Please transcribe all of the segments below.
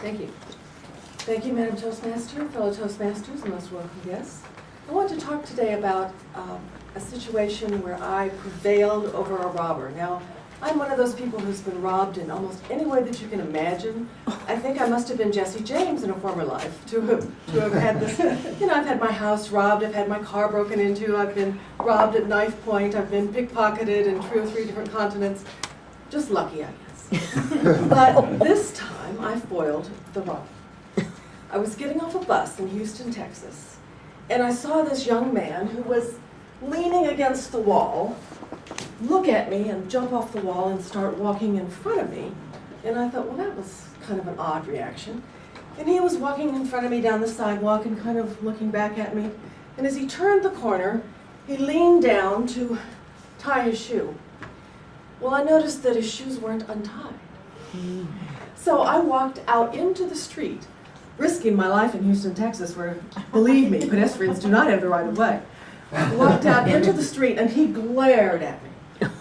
Thank you. Thank you, Madam Toastmaster, fellow Toastmasters, and most welcome guests. I want to talk today about a situation where I prevailed over a robber. Now, I'm one of those people who's been robbed in almost any way that you can imagine. I think I must have been Jesse James in a former life to have had this. You know, I've had my house robbed, I've had my car broken into, I've been robbed at knife point, I've been pickpocketed in 2 or 3 different continents. Just lucky, I guess. But this time, I foiled the robber. I was getting off a bus in Houston, Texas, and I saw this young man who was leaning against the wall, look at me and jump off the wall and start walking in front of me. And I thought, well, that was kind of an odd reaction. And he was walking in front of me down the sidewalk and kind of looking back at me. And as he turned the corner, he leaned down to tie his shoe. Well, I noticed that his shoes weren't untied. So I walked out into the street, risking my life in Houston, Texas, where, believe me, pedestrians do not have the right of way. I walked out into the street and he glared at me.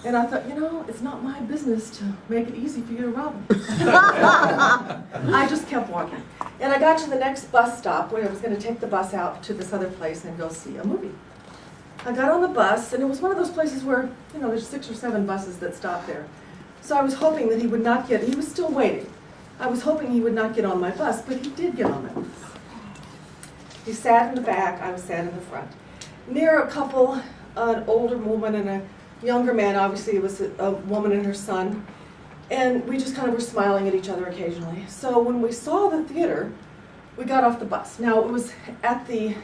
And I thought, you know, it's not my business to make it easy for you to rob me. I just kept walking. And I got to the next bus stop where I was going to take the bus out to this other place and go see a movie. I got on the bus, and it was one of those places where, you know, there's 6 or 7 buses that stop there. So I was hoping that he would not get, he was still waiting. I was hoping he would not get on my bus, but he did get on my bus. He sat in the back, I was sat in the front. Near a couple, an older woman and a younger man, obviously it was a woman and her son, and we just kind of were smiling at each other occasionally. So when we saw the theater, we got off the bus. Now it was there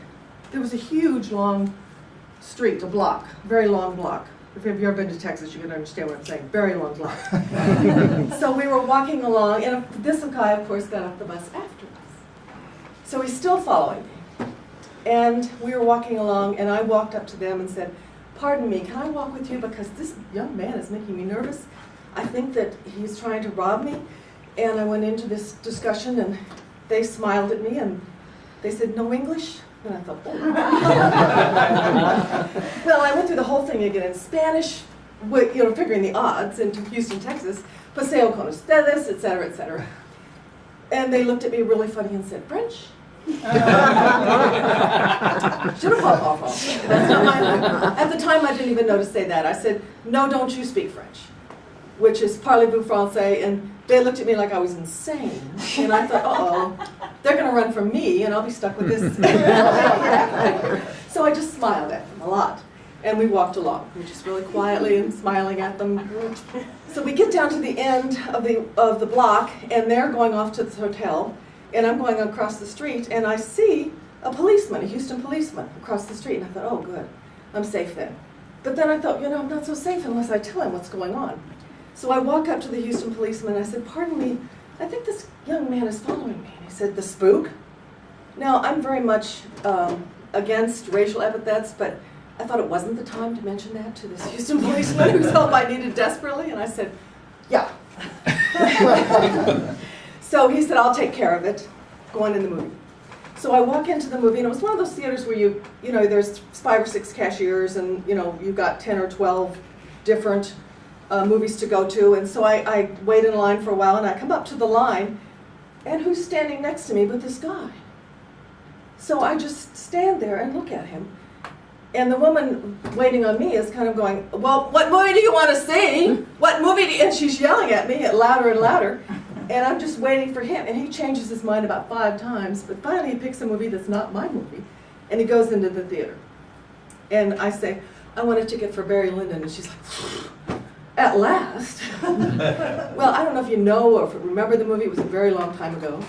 was a huge long street, a block, very long block. If you've ever been to Texas, you can understand what I'm saying, very long block. So we were walking along, and this guy, of course, got off the bus after us. So he's still following me. And we were walking along, and I walked up to them and said, "Pardon me, can I walk with you? Because this young man is making me nervous. I think that he's trying to rob me." And I went into this discussion, and they smiled at me, and they said, "No English?" And I thought, oh. Well, I went through the whole thing again in Spanish, you know, figuring the odds into Houston, Texas, paseo con ustedes, et cetera, et cetera. And they looked at me really funny and said, "French?" Should have called awful. That's not my. At the time, I didn't even know to say that. I said, "No, don't you speak French," which is parlez-vous français, and they looked at me like I was insane. And I thought, uh-oh, they're going to run from me, and I'll be stuck with this. So I just smiled at them a lot, and we walked along. We were just really quietly and smiling at them. So we get down to the end of the block, and they're going off to the hotel. And I'm going across the street, and I see a policeman, a Houston policeman, across the street. And I thought, oh, good, I'm safe then. But then I thought, you know, I'm not so safe unless I tell him what's going on. So I walk up to the Houston policeman, and I said, "Pardon me, I think this young man is following me." And he said, "The spook?" Now, I'm very much against racial epithets, but I thought it wasn't the time to mention that to this Houston policeman whose help I needed desperately. And I said, "Yeah." So he said, "I'll take care of it. Go on in the movie." So I walk into the movie, and it was one of those theaters where you know, there's 5 or 6 cashiers, and you know, you've got 10 or 12 different movies to go to. And so I wait in line for a while, and I come up to the line, and who's standing next to me but this guy? So I just stand there and look at him. And the woman waiting on me is kind of going, "Well, what movie do you want to see? What movie do you?" And she's yelling at me louder and louder. And I'm just waiting for him, and he changes his mind about 5 times, but finally he picks a movie that's not my movie, and he goes into the theater. And I say, "I want a ticket for Barry Lyndon," and she's like, "At last." Well, I don't know if you know or if you remember the movie. It was a very long time ago.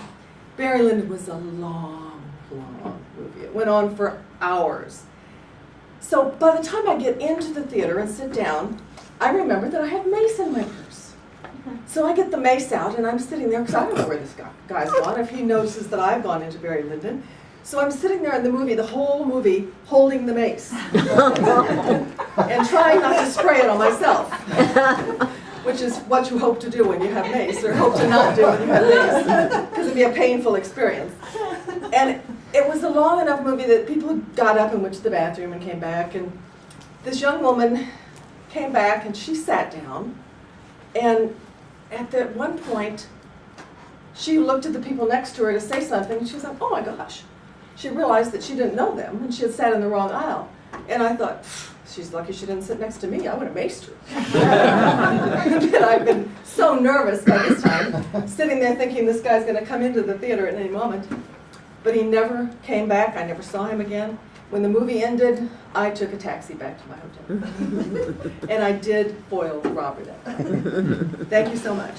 Barry Lyndon was a long, long movie. It went on for hours. So by the time I get into the theater and sit down, I remember that I have mace in my purse. So I get the mace out, and I'm sitting there, because I don't know where this guy's gone, if he notices that I've gone into Barry Lyndon. So I'm sitting there in the movie, the whole movie, holding the mace. And trying not to spray it on myself. Which is what you hope to do when you have mace, or hope to not do when you have mace. Because it'd be a painful experience. And it was a long enough movie that people got up and went to the bathroom and came back. And this young woman came back, and she sat down. And at that one point, she looked at the people next to her to say something, and she was like, oh my gosh. She realized that she didn't know them, and she had sat in the wrong aisle. And I thought, she's lucky she didn't sit next to me. I would have maced her. And I've been so nervous by this time, sitting there thinking this guy's going to come into the theater at any moment. But he never came back. I never saw him again. When the movie ended, I took a taxi back to my hotel. And I did foil the robbery that night. Thank you so much.